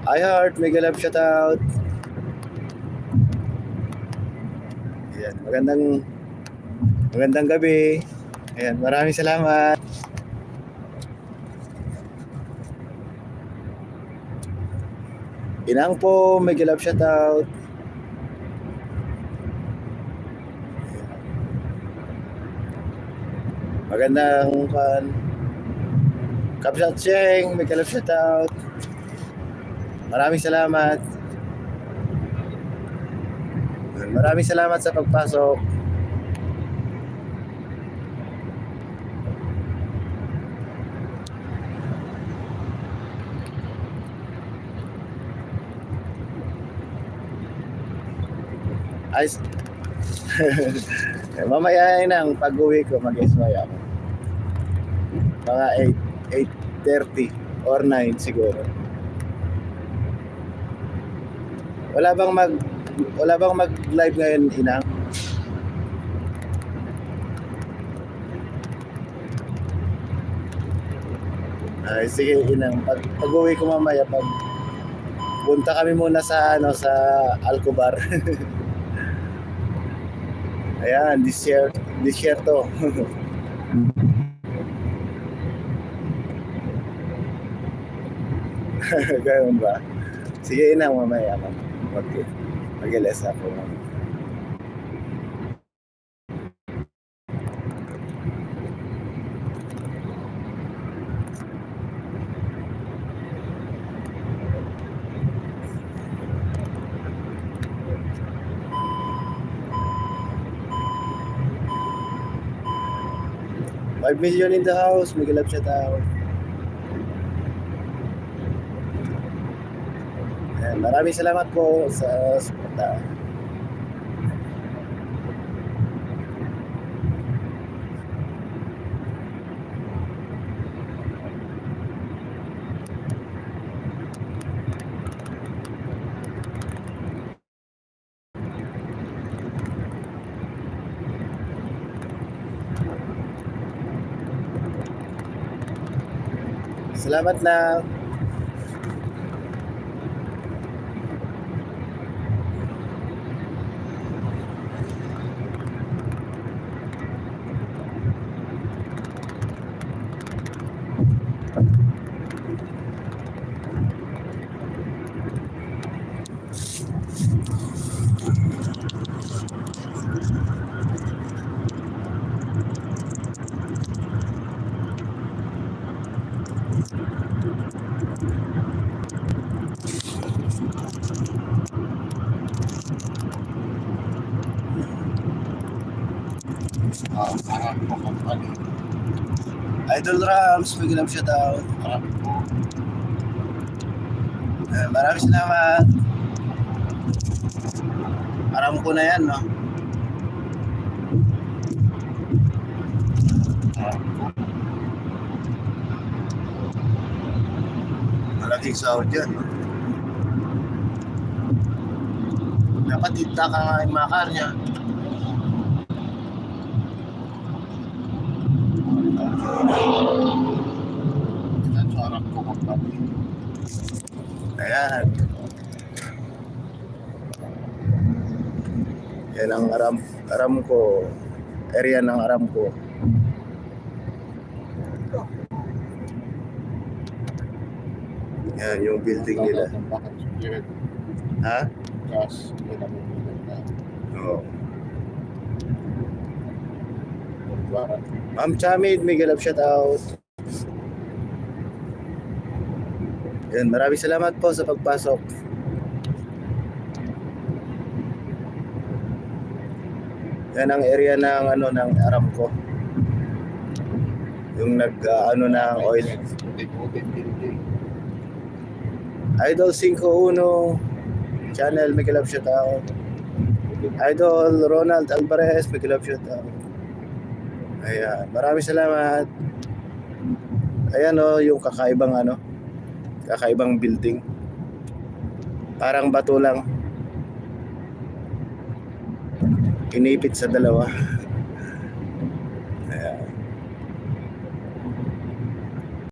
I heart, mega love shoutout. Ayan, magandang gabi. Ayan, maraming salamat. Inang po, mega love shoutout. Magandang Kapsat Cheng, mega love shoutout. Maraming salamat. Maraming salamat sa pagpasok. Ay, mamaya nang pag-uwi ko, mag-esmay ako. Mga 8:30 or 9 siguro. Wala bang mag-live ngayon, Inang? Ay, sige, Inang. Pag-uwi ko mamaya, punta kami muna sa Alcobar. Ayan, disyerto. Ganoon ba? Sige, Inang, mamaya mag-LS ako. $5 million in the house, may galap siya tao. Maraming salamat po sa suporta. Salamat na. Idol Rams, may ganap siya daw. Maraming salamat. Aram ko na yan, no? Malaking sahod yan, no? Dapat tinta ka nga yung makar niya. Ayan. Yan ang aram ko. Area ng aram ko. Yan yung building nila. Ha? Oo. Ma'am Chamid, may galap shout out. Yan, maraming salamat po sa pagpasok. Yan ang area ng ng Aramco. Yung ng oil. Idol 51 channel, may galap shout out. Idol Ronald Alvarez, may galap shout out. Ayan, maraming salamat. Ayan yung kakaibang building. Parang bato lang. Inipit sa dalawa.